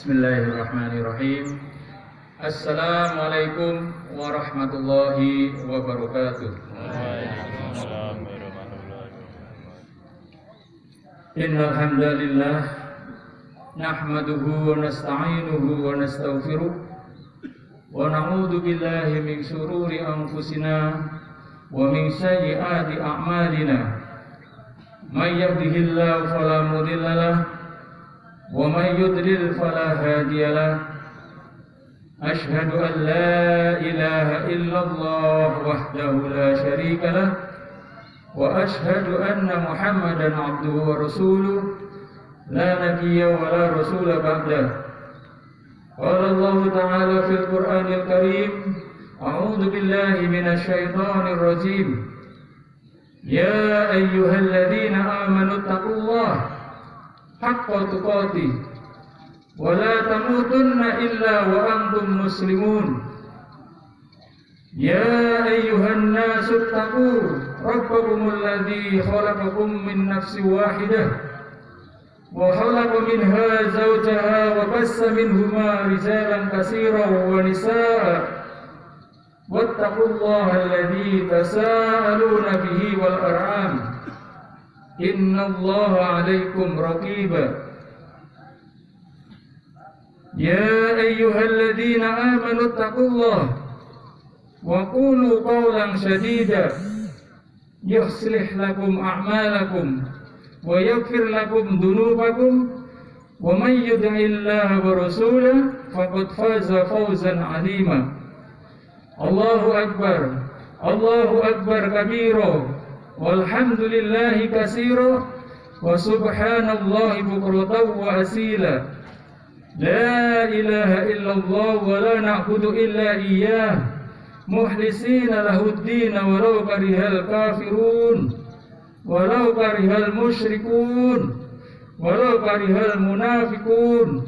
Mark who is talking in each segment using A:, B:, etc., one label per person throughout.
A: Bismillahirrahmanirrahim. Assalamualaikum warahmatullahi wabarakatuh.
B: Waalaikumsalam warahmatullahi wabarakatuh.
A: Innal hamdalillah nahmaduhu wa nasta'inuhu wa nastaghfiruh wa na'udzu billahi min shururi anfusina wa min sayyiati a'malina. May yahdihillahu fala mudilla lahu wa may yudlil fala hadiya lahu. Ashhadu an la ilaha illallah wahdahu la syarika lahu wa ashhadu anna Muhammadan abduhu wa rasuluh la nabiyya wa la rasula ba'dah. Qala Allah ta'ala fil Qur'anil Karim, a'udzu billahi minasy syaithanir rajim. Ya ayyuhalladzina amanu taqullaha haqqa tuqatih wa la tamutunna illa wa antum muslimun. Ya ayyuhan nasu taqu rabbakumul ladzi khalaqakum min nafsin wahidah wa khalaqa minha zawjaha wa bassa minhuma rijalan katsiran wa nisaa wattaqullaha alladzi tasaaluna bihi wal arham innallaha 'alaikum raqiba. Ya ayyuhalladzina amanu taqullaha wa qulu qawlan sadida yuslih lakum a'malakum wa yaghfir lakum dhunubakum wa may yuti'illaha wa rasulahu faqad faza fawzan 'azima. Allahu akbar kabira walhamdulillahi katsira wa subhanallahi bukratan wa asila. La ilaha illallah wa la na'budu illa iyyah mukhlisina lahud-din walau karihal kafirun walau karihal musyrikun walau karihal munafiqun.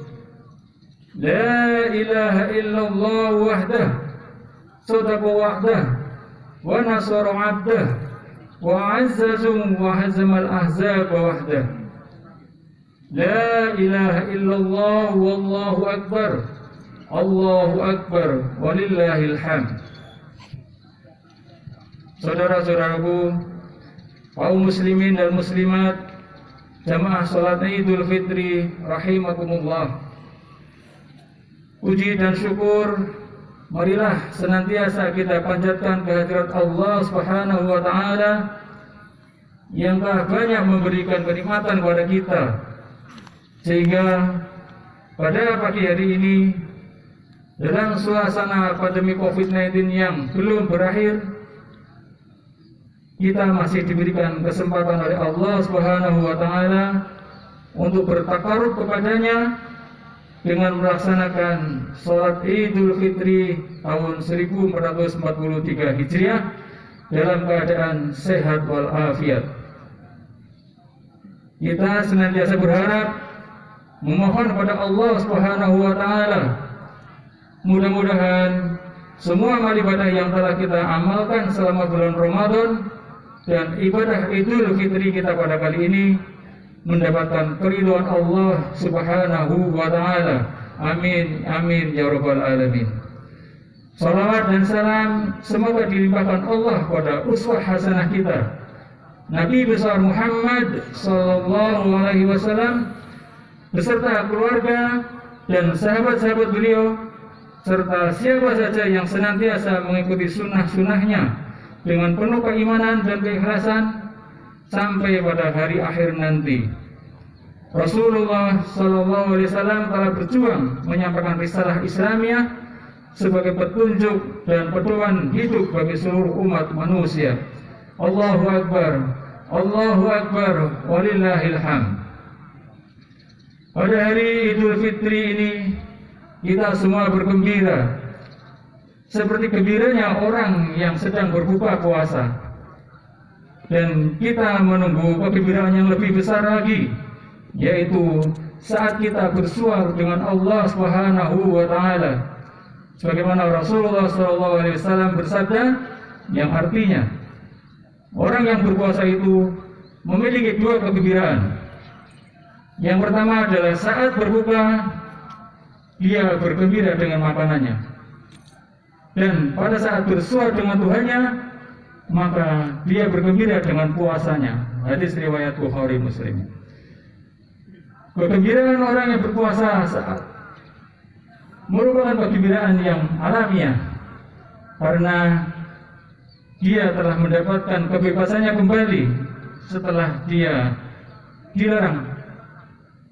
A: La ilaha illallah wahdah sadaqa wahdah wa nasara 'abdah wa 'azzazu wa hazamal ahzab wahdah. La ilaha illallah wallahu akbar. Allahu akbar walillahil hamd. Saudara-saudaraku, kaum muslimin dan muslimat, jamaah salat Idul Fitri rahimakumullah. Puji dan syukur marilah senantiasa kita panjatkan kehadirat Allah Subhanahu wa taala yang telah banyak memberikan kenikmatan kepada kita, sehingga pada pagi hari ini dalam suasana pandemi COVID-19 yang belum berakhir, kita masih diberikan kesempatan oleh Allah Subhanahu wa taala untuk bertakarub kepadanya dengan melaksanakan salat Idul Fitri tahun 1443 Hijriah dalam keadaan sehat walafiat. Kita senantiasa berharap, memohon kepada Allah Subhanahu wa taala, mudah-mudahan semua amal ibadah yang telah kita amalkan selama bulan Ramadan dan ibadah Idul Fitri kita pada kali ini mendapatkan keridhaan Allah Subhanahu wa taala. Amin amin ya rabbal alamin. Salawat dan salam semoga dilimpahkan Allah pada uswah hasanah kita, Nabi besar Muhammad sallallahu alaihi wasallam beserta keluarga dan sahabat-sahabat beliau, serta siapa saja yang senantiasa mengikuti sunnah-sunnahnya dengan penuh keimanan dan keikhlasan sampai pada hari akhir nanti. Rasulullah sallallahu alaihi wasallam telah berjuang menyampaikan risalah Islamiyah sebagai petunjuk dan pedoman hidup bagi seluruh umat manusia. Allahu akbar walillahil hamd. Pada hari Idul Fitri ini kita semua bergembira seperti gembiranya orang yang sedang berbuka puasa, dan kita menunggu kegembiraan yang lebih besar lagi, yaitu saat kita bersuara dengan Allah Subhanahu wa taala, sebagaimana Rasulullah SAW bersabda, yang artinya orang yang berpuasa itu memiliki dua kegembiraan. Yang pertama adalah saat berbuka dia bergembira dengan makanannya. Dan pada saat bersua dengan Tuhannya, maka dia bergembira dengan puasanya. Hadis riwayat Bukhari Muslim. Kegembiraan orang yang berpuasa saat merupakan kegembiraan yang alamiah, karena dia telah mendapatkan kebebasannya kembali setelah dia dilarang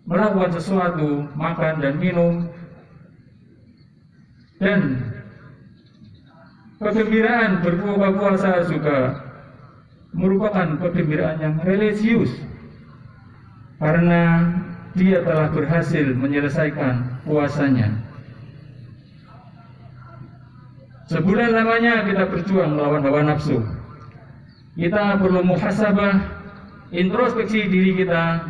A: melakukan sesuatu, makan dan minum. Dan kegembiraan berbuka puasa juga merupakan kegembiraan yang religius, karena dia telah berhasil menyelesaikan puasanya. Sebulan lamanya kita berjuang melawan hawa nafsu. Kita perlu muhasabah, introspeksi diri kita.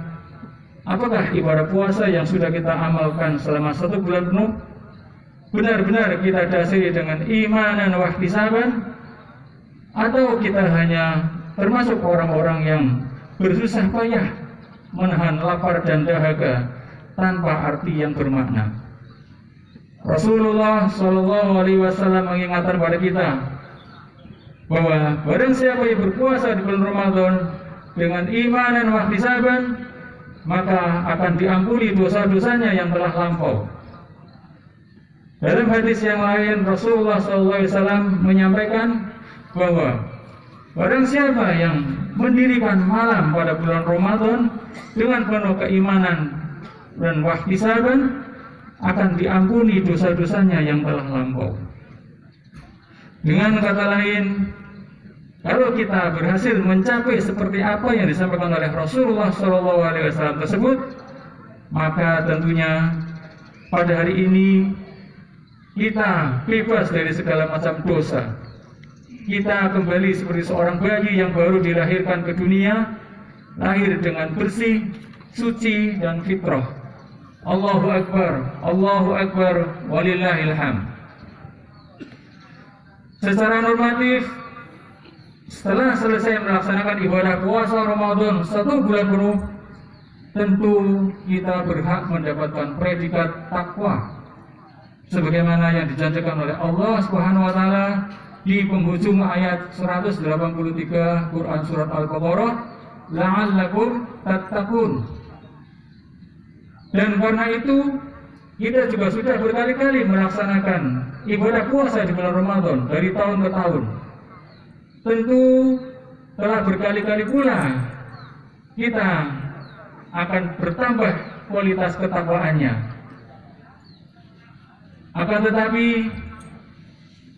A: Apakah ibadah puasa yang sudah kita amalkan selama 1 bulan penuh benar-benar kita dasari dengan iman dan wahtisaban, atau kita hanya termasuk orang-orang yang bersusah payah menahan lapar dan dahaga tanpa arti yang bermakna. Rasulullah SAW mengingatkan kepada kita bahwa barang siapa yang berpuasa di bulan Ramadan dengan iman dan wahtisaban, maka akan diampuni dosa-dosanya yang telah lampau. Dalam hadis yang lain, Rasulullah SAW menyampaikan bahwa barang siapa yang mendirikan malam pada bulan Ramadan dengan penuh keimanan dan wahtisaban, akan diampuni dosa-dosanya yang telah lampau. Dengan kata lain, kalau kita berhasil mencapai seperti apa yang disampaikan oleh Rasulullah SAW tersebut, maka tentunya pada hari ini kita bebas dari segala macam dosa. Kita kembali seperti seorang bayi yang baru dilahirkan ke dunia, lahir dengan bersih, suci dan fitrah. Allahu Akbar, walillahil hamd. Secara normatif, setelah selesai melaksanakan ibadah puasa Ramadan 1 bulan penuh, tentu kita berhak mendapatkan predikat takwa, sebagaimana yang dijanjikan oleh Allah Subhanahu wa taala di penghujung ayat 183 Quran surat Al-Baqarah, la'allakum tattaqun. Dan karena itu kita juga sudah berkali-kali melaksanakan ibadah puasa di bulan Ramadan dari tahun ke tahun. Tentu telah berkali-kali pula kita akan bertambah kualitas ketakwaannya. Akan tetapi,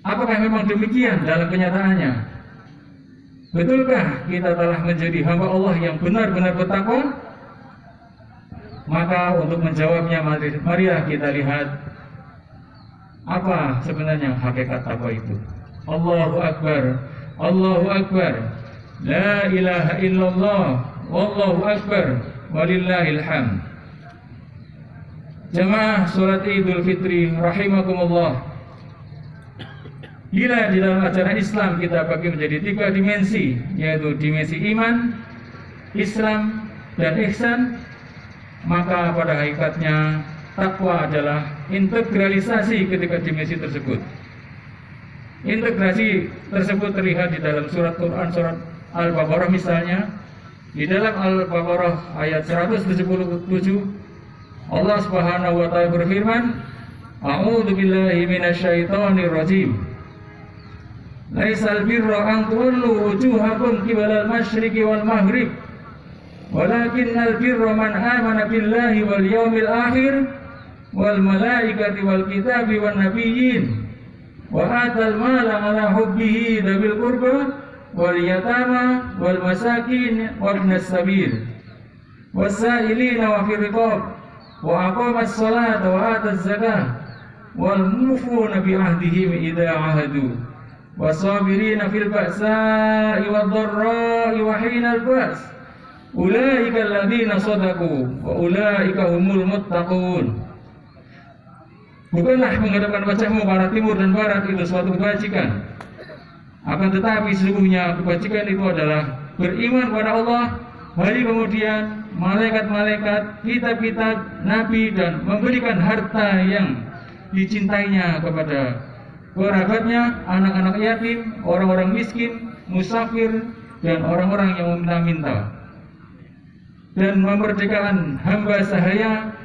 A: apakah memang demikian dalam kenyataannya? Betulkah kita telah menjadi hamba Allah yang benar-benar bertakwa? Maka untuk menjawabnya, marilah kita lihat apa sebenarnya hakikat takwa itu. Allahu Akbar, la ilaha illallah, wallahu akbar, walillahil hamd. Jamaah salat Idul Fitri rahimakumullah. Bila di dalam ajaran Islam kita bagi menjadi 3 dimensi, yaitu dimensi iman, Islam, dan ihsan, maka pada hakikatnya takwa adalah integralisasi ketiga dimensi tersebut. Integrasi tersebut terlihat di dalam surat Quran, surat Al-Baqarah misalnya. Di dalam Al-Baqarah ayat 177, Allah Subhanahu wa taala berfirman, A'udzu billahi minasyaitonir rajim. Laisal birra an tuwallu wujuhakum qibalal masyriqi wal maghrib, walakinnal birra man amana billahi wal yawmil akhir wal malaikati wal kitabi wan nabiyyin wa atal mala ala hubbihi dzil qurba wal yatama wal masakin wa ibnas sabil wasailina wa fil riqab wa aqamas salata wa ataz zakah wal mufuna bi ahdihim idza ahadu wasabirina fil ba'sa'i wad dharra'i wa hinal ba's. Ulaika alladzina shadaqu wa ulaika humul muttaqun. Bukanlah menghadapkan wajahmu ke arah timur dan barat itu suatu kebajikan. Akan tetapi sesungguhnya kebajikan itu adalah beriman kepada Allah, hari kemudian, malaikat-malaikat, kitab-kitab, nabi, dan memberikan harta yang dicintainya kepada kerabatnya, anak-anak yatim, orang-orang miskin, musafir, dan orang-orang yang meminta-minta, dan memerdekakan hamba sahaya,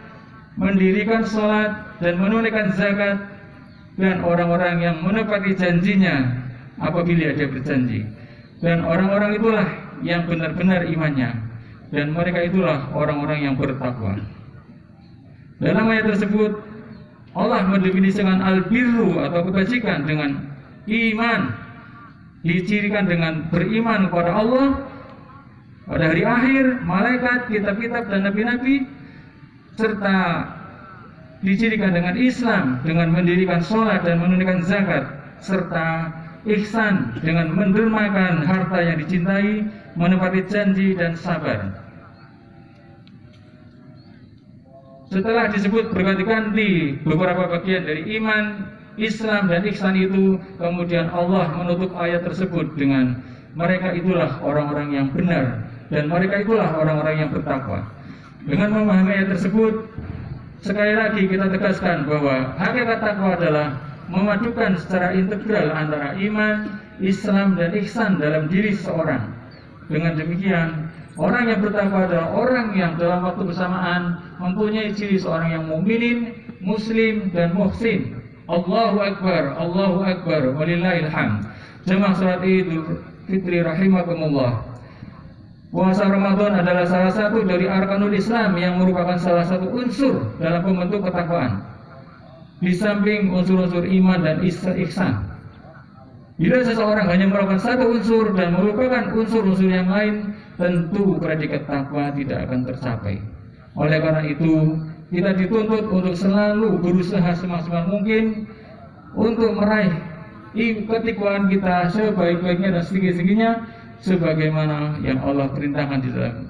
A: mendirikan sholat dan menunaikan zakat, dan orang-orang yang menepati janjinya apabila dia berjanji. Dan orang-orang itulah yang benar-benar imannya, dan mereka itulah orang-orang yang bertakwa. Dalam ayat tersebut Allah mendefinisikan al-birru atau kebajikan dengan iman, dicirikan dengan beriman kepada Allah, pada hari akhir, malaikat, kitab-kitab, dan nabi-nabi, serta dicirikan dengan Islam, dengan mendirikan sholat dan menunaikan zakat, serta ihsan dengan mendermakan harta yang dicintai, menepati janji, dan sabar. Setelah disebut berganti-ganti beberapa bagian dari iman, Islam, dan ihsan itu, kemudian Allah menutup ayat tersebut dengan mereka itulah orang-orang yang benar, dan mereka itulah orang-orang yang bertakwa. Dengan memahami ayat tersebut, sekali lagi kita tegaskan bahwa hakikat takwa adalah memadukan secara integral antara iman, Islam, dan ihsan dalam diri seseorang. Dengan demikian, orang yang bertakwa adalah orang yang dalam waktu bersamaan mempunyai ciri seorang yang mukminin, muslim, dan muhsin. Allahu Akbar, walillahil hamd. Jemaah salat Idul Fitri rahimakumullah. Puasa Ramadan adalah salah satu dari arkanul Islam yang merupakan salah satu unsur dalam pembentuk ketakwaan, di samping unsur-unsur iman dan ihsan. Bila seseorang hanya melakukan satu unsur dan melupakan unsur-unsur yang lain, tentu predikat takwa tidak akan tercapai. Oleh karena itu, kita dituntut untuk selalu berusaha semaksimal mungkin untuk meraih ketakwaan kita sebaik-baiknya dan setinggi-tingginya, sebagaimana yang Allah perintahkan di dalam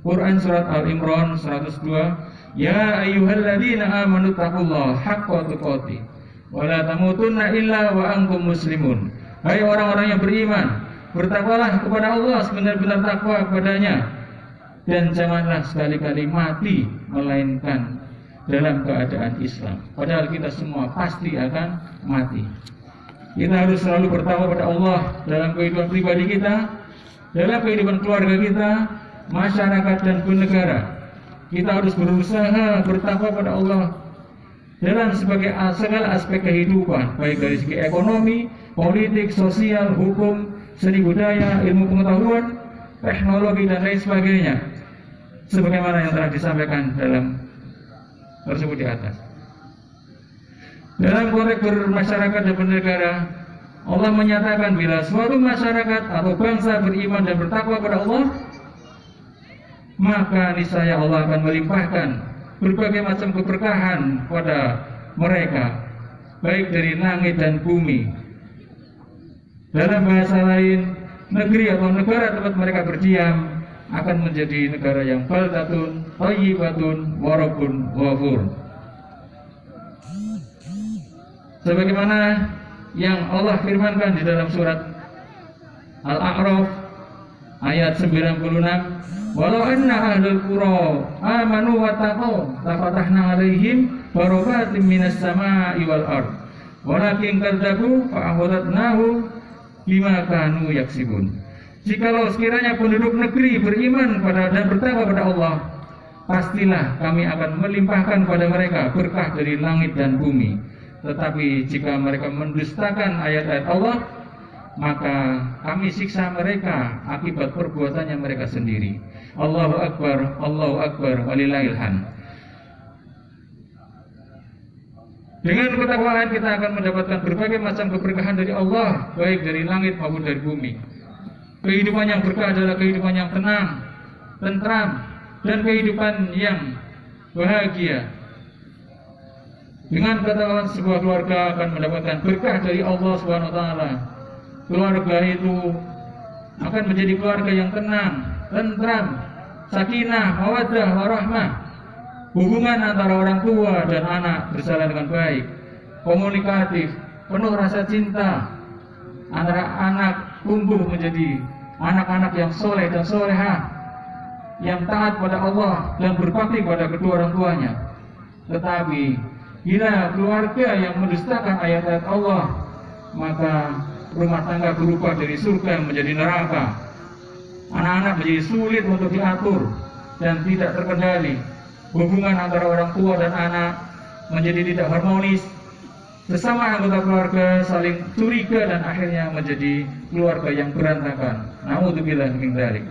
A: Quran surat Al-Imran 102, Ya ayyuhalladzina amanu taqullaha haqqa tuqatih wa la tamutunna illa wa antum muslimun. Hai orang-orang yang beriman, bertakwalah kepada Allah sebenar-benar takwa kepadanya, dan janganlah sekali-kali mati melainkan dalam keadaan Islam. Padahal kita semua pasti akan mati. Kita harus selalu bertakwa kepada Allah dalam kehidupan pribadi kita, dalam kehidupan keluarga kita, masyarakat, dan bernegara. Kita harus berusaha bertakwa pada Allah dalam segala aspek kehidupan, baik dari segi ekonomi, politik, sosial, hukum, seni budaya, ilmu pengetahuan, teknologi, dan lain sebagainya, sebagaimana yang telah disampaikan dalam tersebut di atas. Dalam konteks bermasyarakat dan bernegara, Allah menyatakan bila suatu masyarakat atau bangsa beriman dan bertakwa kepada Allah, maka niscaya Allah akan melimpahkan berbagai macam keberkahan pada mereka, baik dari langit dan bumi. Dalam bahasa lain, negeri atau negara tempat mereka berdiam akan menjadi negara yang baldatun, thayyibatun, wa rabbun ghafur. Sebagaimana yang Allah firmankan di dalam surat Al-A'raf ayat 96, walau anna ahlul qura amanu wa taqaw lafatahna alaihim barakatim minas samaa'i wal ard walakin kadzabu fa'akhadnahu bima kanu yaksibun. Jikalau sekiranya penduduk negeri beriman pada dan bertakwa kepada Allah, pastilah kami akan melimpahkan pada mereka berkah dari langit dan bumi. Tetapi jika mereka mendustakan ayat-ayat Allah, maka kami siksa mereka akibat perbuatannya mereka sendiri. Allahu Akbar, walillahil hamd. Dengan ketakwaan kita akan mendapatkan berbagai macam keberkahan dari Allah, baik dari langit maupun dari bumi. Kehidupan yang berkah adalah kehidupan yang tenang, tentram, dan kehidupan yang bahagia. Dengan ketakwaan sebuah keluarga akan mendapatkan berkah dari Allah Subhanahu wa taala. Keluarga itu akan menjadi keluarga yang tenang, tentram, sakinah, mawaddah, warahmah. Hubungan antara orang tua dan anak berjalan dengan baik, komunikatif, penuh rasa cinta. Antara anak tumbuh menjadi anak-anak yang soleh dan solehah. yang taat pada Allah dan berbakti pada kedua orang tuanya. Tetapi bila keluarga yang mendustakan ayat-ayat Allah, maka rumah tangga berubah dari surga menjadi neraka. Anak-anak menjadi sulit untuk diatur dan tidak terkendali. Hubungan antara orang tua dan anak menjadi tidak harmonis. Sesama anggota keluarga saling curiga dan akhirnya menjadi keluarga yang berantakan. Na'udzubillah min dzalik.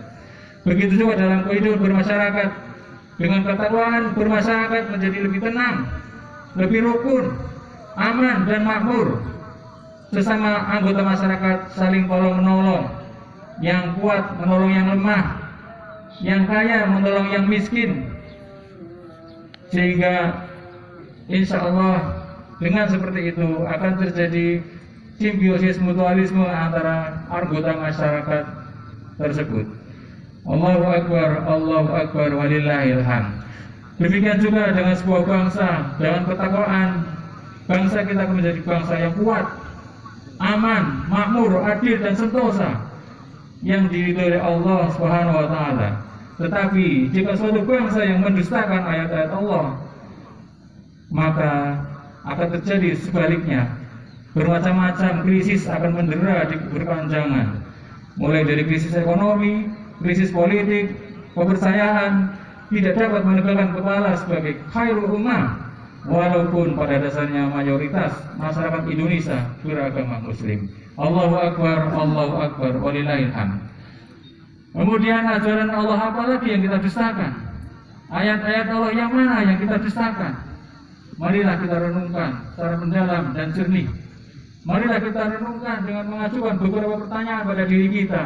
A: Begitu juga dalam kehidupan bermasyarakat. Dengan ketakwaan bermasyarakat menjadi lebih tenang, lebih rukun, aman dan makmur. Sesama anggota masyarakat saling tolong menolong. Yang kuat menolong yang lemah, yang kaya menolong yang miskin. Sehingga insya Allah dengan seperti itu akan terjadi simbiosis mutualisme antara anggota masyarakat tersebut. Allahu Akbar walillahil hamd. Demikian juga dengan sebuah bangsa, dengan ketakwaan bangsa kita akan menjadi bangsa yang kuat, aman, makmur, adil dan sentosa, yang diridhoi oleh Allah Subhanahu wa taala. Tetapi jika suatu bangsa yang mendustakan ayat-ayat Allah, maka akan terjadi sebaliknya. Bermacam-macam krisis akan mendera di berkepanjangan. Mulai dari krisis ekonomi, krisis politik, kepercayaan, tidak dapat menegakkan kepala sebagai khairul ummah, walaupun pada dasarnya mayoritas masyarakat Indonesia beragama Muslim. Allahu Akbar, walillahil hamd. Kemudian ajaran Allah apa lagi yang kita dustakan? Ayat-ayat Allah yang mana yang kita dustakan? Marilah kita renungkan secara mendalam dan jernih. Marilah kita renungkan dengan mengajukan beberapa pertanyaan pada diri kita.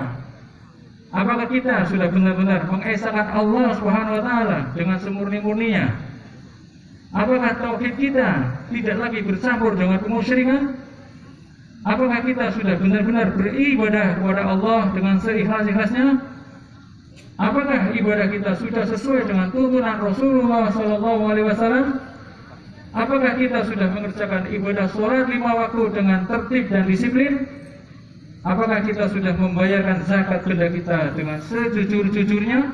A: Apakah kita sudah benar-benar mengesahkan Allah Subhanahu wa taala dengan semurni-murninya? Apakah tauhid kita tidak lagi bercampur dengan kemusyrikan? Apakah kita sudah benar-benar beribadah kepada Allah dengan seikhlas-ikhlasnya? Apakah ibadah kita sudah sesuai dengan tuntunan Rasulullah SAW? Apakah kita sudah mengerjakan ibadah sholat 5 waktu dengan tertib dan disiplin? Apakah kita sudah membayarkan zakat benda kita dengan sejujur-jujurnya?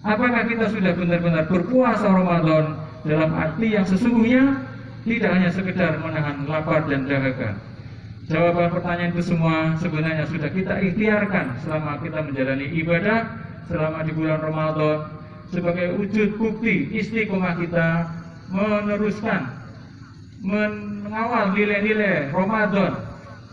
A: Apakah kita sudah benar-benar berpuasa Ramadan dalam arti yang sesungguhnya, tidak hanya sekedar menahan lapar dan dahaga? Jawaban pertanyaan itu semua sebenarnya sudah kita ikhtiarkan selama kita menjalani ibadah selama di bulan Ramadan sebagai wujud bukti istiqomah kita meneruskan mengawal nilai-nilai Ramadan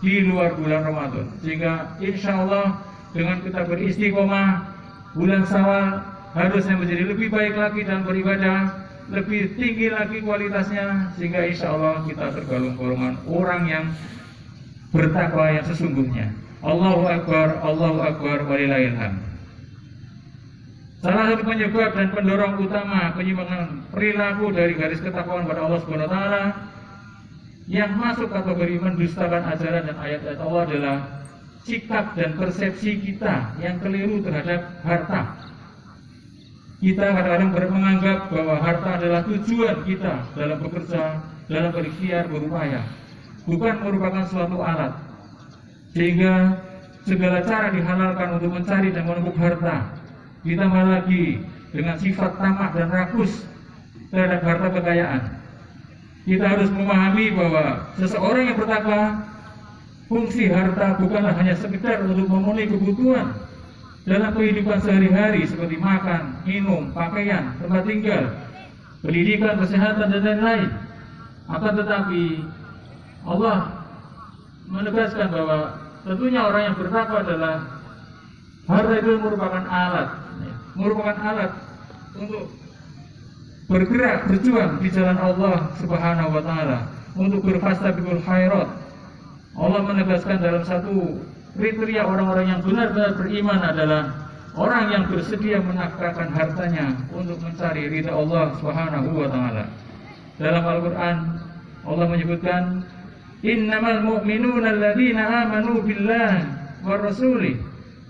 A: di luar bulan Ramadan, sehingga insya Allah dengan kita beristiqomah bulan Syawal harusnya menjadi lebih baik lagi dan beribadah lebih tinggi lagi kualitasnya, sehingga insya Allah kita tergolong golongan orang yang bertakwa yang sesungguhnya. Allahu Akbar walillahil hamd. Salah satu penyebab dan pendorong utama penyimpangan perilaku dari garis ketakwaan pada Allah Subhanahu wa taala yang masuk kategori mendustakan ajaran dan ayat-ayat Allah adalah sikap dan persepsi kita yang keliru terhadap harta. Kita kadang-kadang menganggap bahwa harta adalah tujuan kita dalam bekerja, dalam berikhtiar, berupaya, bukan merupakan suatu alat, sehingga segala cara dihalalkan untuk mencari dan menumpuk harta. Ditambah lagi dengan sifat tamak dan rakus terhadap harta kekayaan. Kita harus memahami bahwa seseorang yang bertakwa, fungsi harta bukanlah hanya sekedar untuk memenuhi kebutuhan dalam kehidupan sehari-hari seperti makan, minum, pakaian, tempat tinggal, pendidikan, kesehatan dan lain-lain. Akan tetapi Allah menegaskan bahwa tentunya orang yang bertakwa adalah harta itu merupakan alat untuk bergerak, berjuang di jalan Allah Subhanahu wa taala, untuk berfastabiqul khairat. Allah menegaskan dalam satu kriteria orang-orang yang benar-benar beriman adalah orang yang bersedia menafkahkan hartanya untuk mencari ridha Allah Subhanahu wa taala. Dalam Al-Qur'an Allah menyebutkan innamal mu'minuna alladzina amanu billahi war rasulih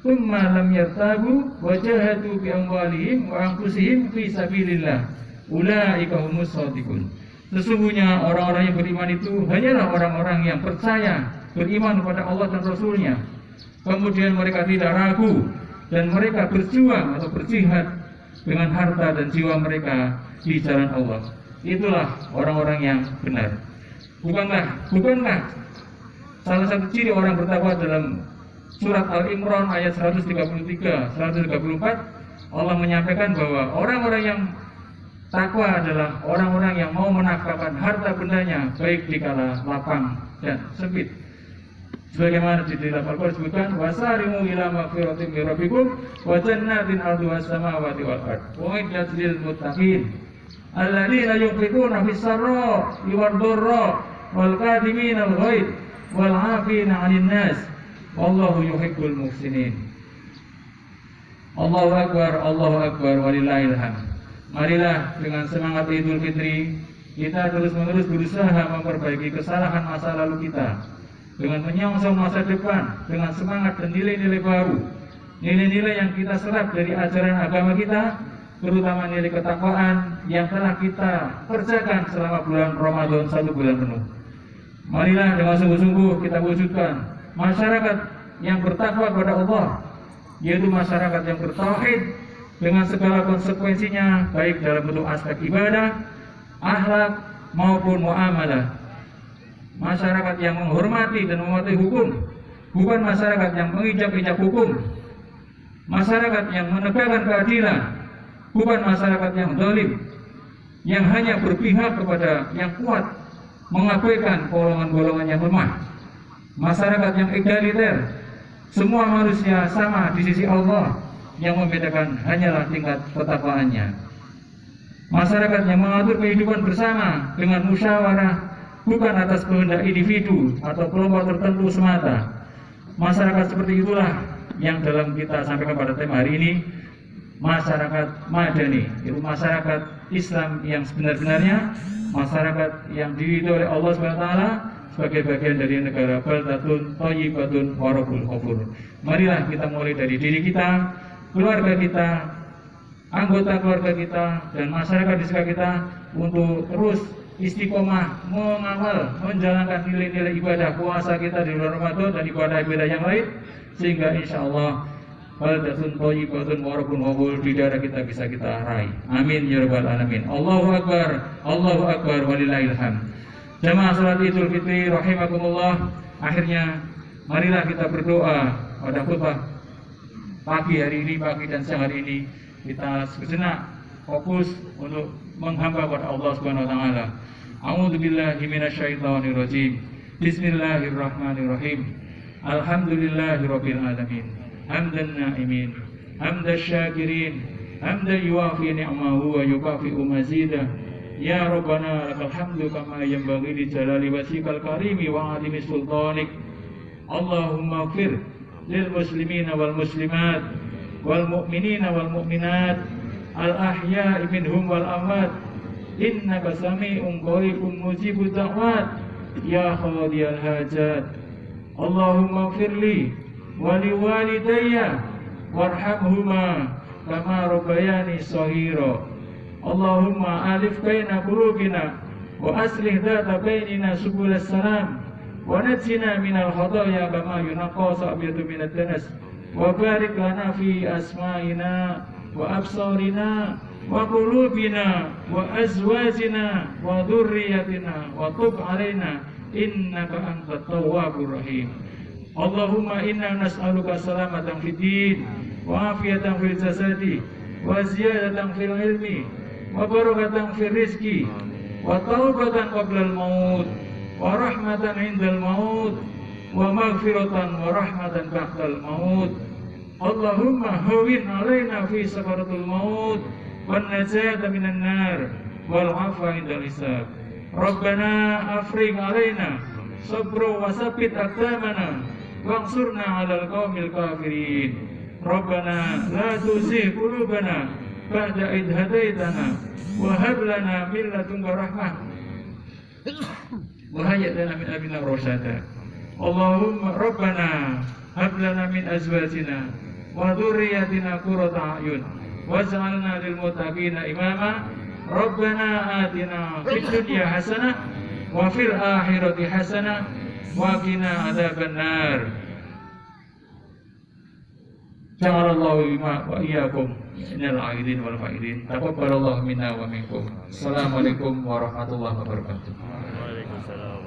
A: tsumma lam yartabu wa jahadu bi amwalihim wa anfusihim fi sabilillah ulaika humus shadiqun. Sesungguhnya orang-orang yang beriman itu hanyalah orang-orang yang percaya, beriman kepada Allah dan Rasulnya, kemudian mereka tidak ragu dan mereka berjuang atau berjihad dengan harta dan jiwa mereka di jalan Allah. Itulah orang-orang yang benar. Bukankah salah satu ciri orang bertakwa dalam surat Al-Imran ayat 133, 134 Allah menyampaikan bahwa orang-orang yang takwa adalah orang-orang yang mau menafkahkan harta bendanya baik di kala lapang dan sempit. Sebagaimana di dalam Al-Qur'an disebutkan, wasarimu ila magfiratin min rabbikum wa jannatin 'arduha as-samawati wal ard wa uiddat lil muttaqin alladzina yunfiquna fis sarra wad dharra wal kadhimina al ghaidh wal 'afina 'anil nas wallahu yuhibbul muhsinin. Allahu akbar walillahil hamd. Marilah dengan semangat Idul Fitri kita terus-menerus berusaha memperbaiki kesalahan masa lalu kita dengan menyongsong masa depan dengan semangat dan nilai-nilai baru, nilai-nilai yang kita serap dari ajaran agama kita, terutama nilai ketakwaan yang telah kita kerjakan selama bulan Ramadan 1 bulan penuh. Marilah dengan sungguh-sungguh kita wujudkan masyarakat yang bertakwa kepada Allah, yaitu masyarakat yang bertauhid dengan segala konsekuensinya, baik dalam bentuk aspek ibadah, akhlak maupun muamalah. Masyarakat yang menghormati dan mematuhi hukum, bukan masyarakat yang mengijak-ijak hukum. Masyarakat yang menegakkan keadilan, bukan masyarakat yang zalim, yang hanya berpihak kepada yang kuat, mengabaikan golongan-golongan yang lemah. Masyarakat yang egaliter, semua manusia sama di sisi Allah, yang membedakan hanyalah tingkat ketakwaannya. Masyarakat yang mengatur kehidupan bersama dengan musyawarah, bukan atas kehendak individu atau kelompok tertentu semata. Masyarakat seperti itulah yang dalam kita sampaikan pada tema hari ini, masyarakat madani, yaitu masyarakat Islam yang sebenar-benarnya, masyarakat yang diridhoi oleh Allah SWT sebagai bagian dari negara baldatun thayyibatun wa rabbul ghafur. Marilah kita mulai dari diri kita, keluarga kita, anggota keluarga kita, dan masyarakat di sekitar kita untuk terus istiqomah mengawal, menjalankan nilai-nilai ibadah puasa kita di bulan Ramadan dan ibadah-ibadah yang lain, sehingga insya Allah baldatun thayyibatun wa rabbul ghafur di daerah kita bisa kita raih. Amin ya rabbal alamin. Allahu akbar walillahil hamd. Jamaah salat Idul Fitri rahimakumullah, akhirnya marilah kita berdoa pada khutbah pagi hari ini, pagi dan siang hari ini, kita sejenak fokus untuk menghamba kepada Allah Subhanahu wa taala. A'udzubillahi minasyaitonir rajim. Bismillahirrahmanirrahim. Alhamdulillahirabbil alamin. Hamdan na'imin, hamdasy syakirin, hamdan yuwafi ni'amahu wa yukafi'u mazidah. Ya Rabbana lakal hamdu kama yanbaghi li jalali wajhikal karimi wa 'azimi sultanik. Allahumma ighfir lil muslimina wal muslimat wal mu'minina wal mu'minat al ahya'i minhum wal amwat innaka sami'un qaribun mujibud da'wat ya qadiyal hajat. Allahumma ighfirli wa liwalidayya warhamhuma kama rabbayani shaghira. Allahumma alif baina qulubina wa aslih dhata bainina subulas salam wa najjina minal khataaya kama yunaqqa sa'biyatu minad danas wa barik lana fi asma'ina wa absarina wa qulubina wa azwajina wa dhurriyyatina wa tub alaina innaka antat tawwabur rahim. Allahumma inna nas'aluka salamatan fid din wa afiyatan fil jasadi wa ziyadatan fil ilmi wa barakatan fil rizqi wa taubatan qabla al maut wa rahmatan indal maut wa maghfiratan wa rahmatan ba'dal maut. Allahumma hawin alaina fi sakaratul maut wan najata minan nar wal afwa indal hisab. Rabbana afrigh alaina sabra wa sabbit aqdamana wansurna 'alal qaumil kafirin. Rabbana la tuzigh qulubana ba'da idh hadaitana wa hab lana min ladunka rahmah wa hayyi lana min amrina rasyada. Allahumma Rabbana hab lana min azwajina wa dhurriyyatina qurrata a'yun waj'alna lil muttaqina imama. Rabbana atina fid dunya hasanah wa fil akhirati hasanah wa qina adzabannar. Ja'alallahu bima wa iyyakum minal aidin wal faidin. Taqabbalallahu minna wa minkum. Assalamualaikum warahmatullahi wabarakatuh.
B: Waalaikumsalam.